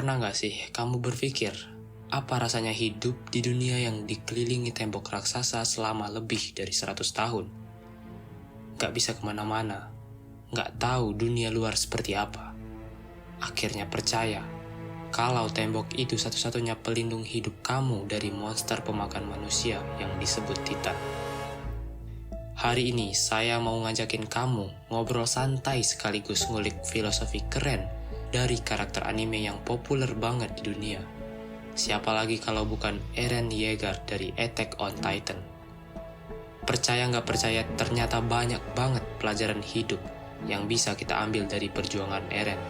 Pernah gak sih kamu berpikir, apa rasanya hidup di dunia yang dikelilingi tembok raksasa selama lebih dari 100 tahun? Gak bisa kemana-mana, gak tahu dunia luar seperti apa. Akhirnya percaya, kalau tembok itu satu-satunya pelindung hidup kamu dari monster pemakan manusia yang disebut Titan. Hari ini saya mau ngajakin kamu ngobrol santai sekaligus ngulik filosofi keren dari karakter anime yang populer banget di dunia. Siapa lagi kalau bukan Eren Yeager dari Attack on Titan. Percaya nggak percaya, ternyata banyak banget pelajaran hidup yang bisa kita ambil dari perjuangan Eren.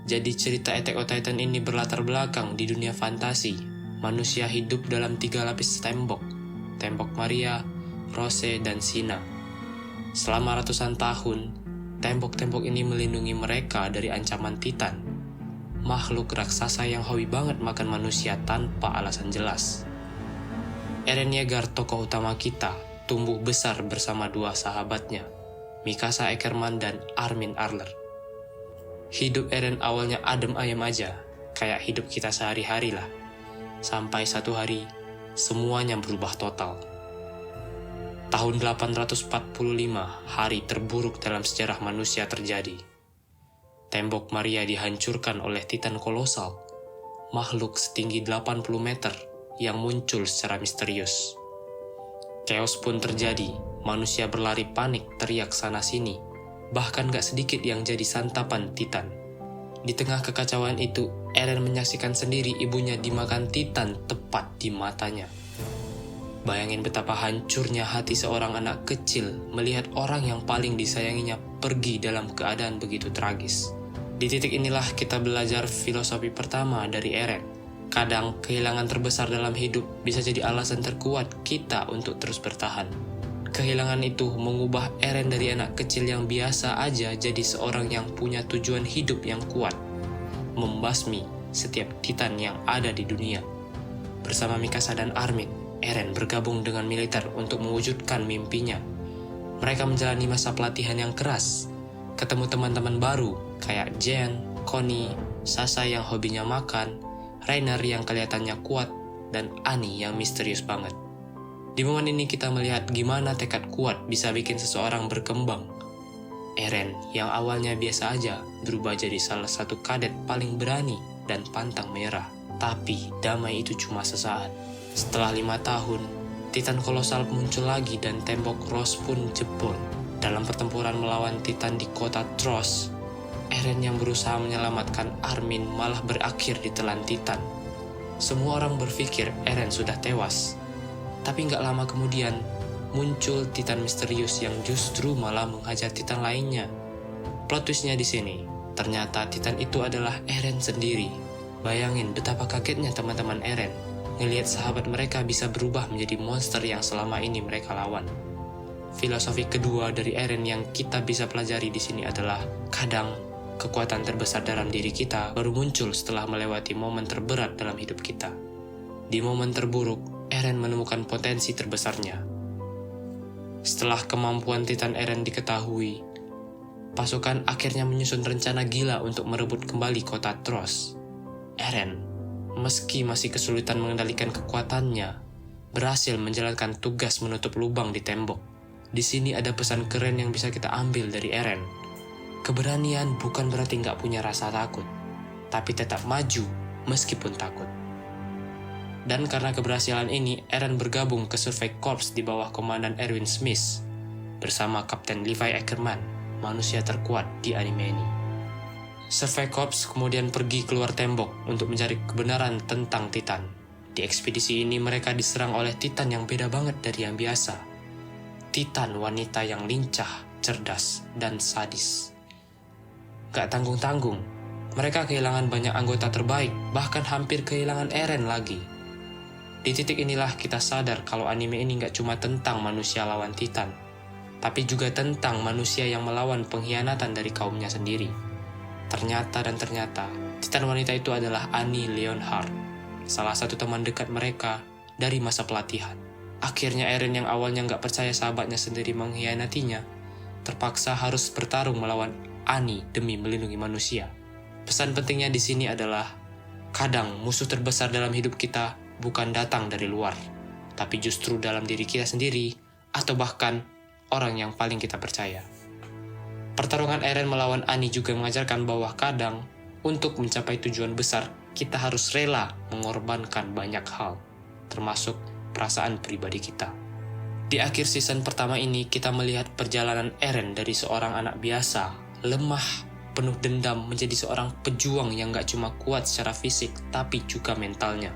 Jadi cerita Attack on Titan ini berlatar belakang di dunia fantasi. Manusia hidup dalam 3 lapis tembok. Tembok Maria, Rose, dan Sina. Selama ratusan tahun, tembok-tembok ini melindungi mereka dari ancaman Titan, makhluk raksasa yang hobi banget makan manusia tanpa alasan jelas. Eren Yeager, tokoh utama kita, tumbuh besar bersama 2 sahabatnya, Mikasa Ackerman dan Armin Arler. Hidup Eren awalnya adem ayem aja, kayak hidup kita sehari-hari lah. Sampai satu hari, semuanya berubah total. Tahun 845, hari terburuk dalam sejarah manusia terjadi. Tembok Maria dihancurkan oleh Titan kolosal, makhluk setinggi 80 meter yang muncul secara misterius. Chaos pun terjadi, manusia berlari panik teriak sana-sini, bahkan gak sedikit yang jadi santapan Titan. Di tengah kekacauan itu, Eren menyaksikan sendiri ibunya dimakan Titan tepat di matanya. Bayangin betapa hancurnya hati seorang anak kecil melihat orang yang paling disayanginya pergi dalam keadaan begitu tragis. Di titik inilah kita belajar filosofi pertama dari Eren. Kadang kehilangan terbesar dalam hidup bisa jadi alasan terkuat kita untuk terus bertahan. Kehilangan itu mengubah Eren dari anak kecil yang biasa aja jadi seorang yang punya tujuan hidup yang kuat, membasmi setiap Titan yang ada di dunia. Bersama Mikasa dan Armin, Eren bergabung dengan militer untuk mewujudkan mimpinya. Mereka menjalani masa pelatihan yang keras, ketemu teman-teman baru kayak Jen, Connie, Sasa yang hobinya makan, Reiner yang kelihatannya kuat, dan Annie yang misterius banget. Di momen ini kita melihat gimana tekad kuat bisa bikin seseorang berkembang. Eren yang awalnya biasa aja berubah jadi salah satu kadet paling berani dan pantang menyerah. Tapi damai itu cuma sesaat. Setelah 5 tahun, Titan kolosal muncul lagi dan tembok Rose pun jebol. Dalam pertempuran melawan Titan di kota Trost, Eren yang berusaha menyelamatkan Armin malah berakhir ditelan Titan. Semua orang berpikir Eren sudah tewas. Tapi nggak lama kemudian, muncul Titan misterius yang justru malah menghajar Titan lainnya. Plot twist-nya di sini, ternyata Titan itu adalah Eren sendiri. Bayangin betapa kagetnya teman-teman Eren ngelihat sahabat mereka bisa berubah menjadi monster yang selama ini mereka lawan. Filosofi kedua dari Eren yang kita bisa pelajari di sini adalah kadang kekuatan terbesar dalam diri kita baru muncul setelah melewati momen terberat dalam hidup kita. Di momen terburuk, Eren menemukan potensi terbesarnya. Setelah kemampuan Titan Eren diketahui, pasukan akhirnya menyusun rencana gila untuk merebut kembali kota Trost. Eren, meski masih kesulitan mengendalikan kekuatannya, berhasil menjalankan tugas menutup lubang di tembok. Di sini ada pesan keren yang bisa kita ambil dari Eren. Keberanian bukan berarti nggak punya rasa takut, tapi tetap maju meskipun takut. Dan karena keberhasilan ini, Eren bergabung ke Survey Corps di bawah komandan Erwin Smith bersama Kapten Levi Ackerman, manusia terkuat di anime ini. Survey Corps kemudian pergi keluar tembok untuk mencari kebenaran tentang Titan. Di ekspedisi ini mereka diserang oleh Titan yang beda banget dari yang biasa. Titan wanita yang lincah, cerdas, dan sadis. Gak tanggung-tanggung, mereka kehilangan banyak anggota terbaik, bahkan hampir kehilangan Eren lagi. Di titik inilah kita sadar kalau anime ini gak cuma tentang manusia lawan Titan, tapi juga tentang manusia yang melawan pengkhianatan dari kaumnya sendiri. Ternyata, Titan wanita itu adalah Annie Leonhardt, salah satu teman dekat mereka dari masa pelatihan. Akhirnya Eren yang awalnya nggak percaya sahabatnya sendiri mengkhianatinya, terpaksa harus bertarung melawan Annie demi melindungi manusia. Pesan pentingnya di sini adalah, kadang musuh terbesar dalam hidup kita bukan datang dari luar, tapi justru dalam diri kita sendiri, atau bahkan orang yang paling kita percaya. Pertarungan Eren melawan Annie juga mengajarkan bahwa kadang, untuk mencapai tujuan besar, kita harus rela mengorbankan banyak hal, termasuk perasaan pribadi kita. Di akhir season pertama ini, kita melihat perjalanan Eren dari seorang anak biasa, lemah, penuh dendam, menjadi seorang pejuang yang gak cuma kuat secara fisik, tapi juga mentalnya.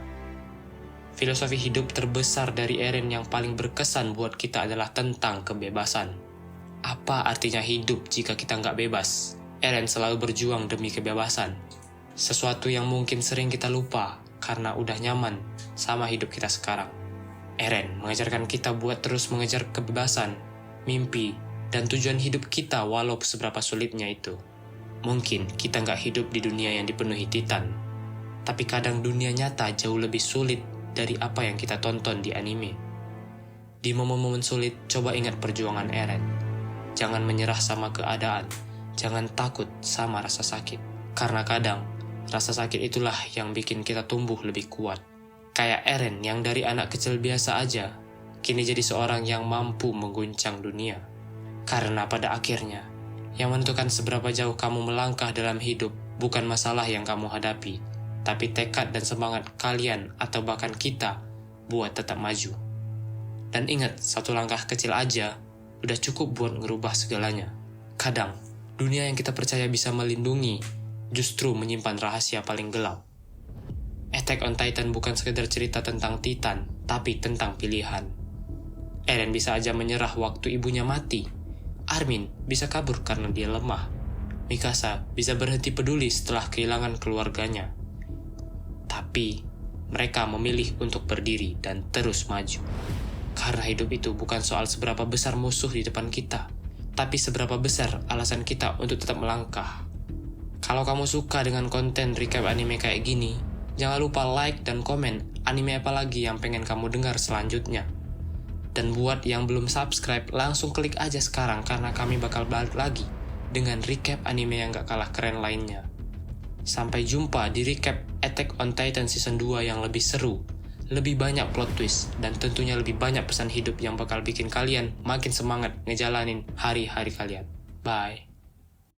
Filosofi hidup terbesar dari Eren yang paling berkesan buat kita adalah tentang kebebasan. Apa artinya hidup jika kita nggak bebas? Eren selalu berjuang demi kebebasan. Sesuatu yang mungkin sering kita lupa karena udah nyaman sama hidup kita sekarang. Eren mengajarkan kita buat terus mengejar kebebasan, mimpi, dan tujuan hidup kita walau seberapa sulitnya itu. Mungkin kita nggak hidup di dunia yang dipenuhi titan, tapi kadang dunia nyata jauh lebih sulit dari apa yang kita tonton di anime. Di momen-momen sulit, coba ingat perjuangan Eren. Jangan menyerah sama keadaan, jangan takut sama rasa sakit. Karena kadang, rasa sakit itulah yang bikin kita tumbuh lebih kuat. Kayak Eren yang dari anak kecil biasa aja, kini jadi seorang yang mampu mengguncang dunia. Karena pada akhirnya, yang menentukan seberapa jauh kamu melangkah dalam hidup bukan masalah yang kamu hadapi, tapi tekad dan semangat kalian atau bahkan kita buat tetap maju. Dan ingat, satu langkah kecil aja udah cukup buat ngerubah segalanya. Kadang, dunia yang kita percaya bisa melindungi, justru menyimpan rahasia paling gelap. Attack on Titan bukan sekedar cerita tentang Titan, tapi tentang pilihan. Eren bisa aja menyerah waktu ibunya mati. Armin bisa kabur karena dia lemah. Mikasa bisa berhenti peduli setelah kehilangan keluarganya. Tapi, mereka memilih untuk berdiri dan terus maju. Karena hidup itu bukan soal seberapa besar musuh di depan kita, tapi seberapa besar alasan kita untuk tetap melangkah. Kalau kamu suka dengan konten recap anime kayak gini, jangan lupa like dan komen anime apa lagi yang pengen kamu dengar selanjutnya. Dan buat yang belum subscribe, langsung klik aja sekarang karena kami bakal balik lagi dengan recap anime yang gak kalah keren lainnya. Sampai jumpa di recap Attack on Titan Season 2 yang lebih seru, lebih banyak plot twist, dan tentunya lebih banyak pesan hidup yang bakal bikin kalian makin semangat ngejalanin hari-hari kalian. Bye.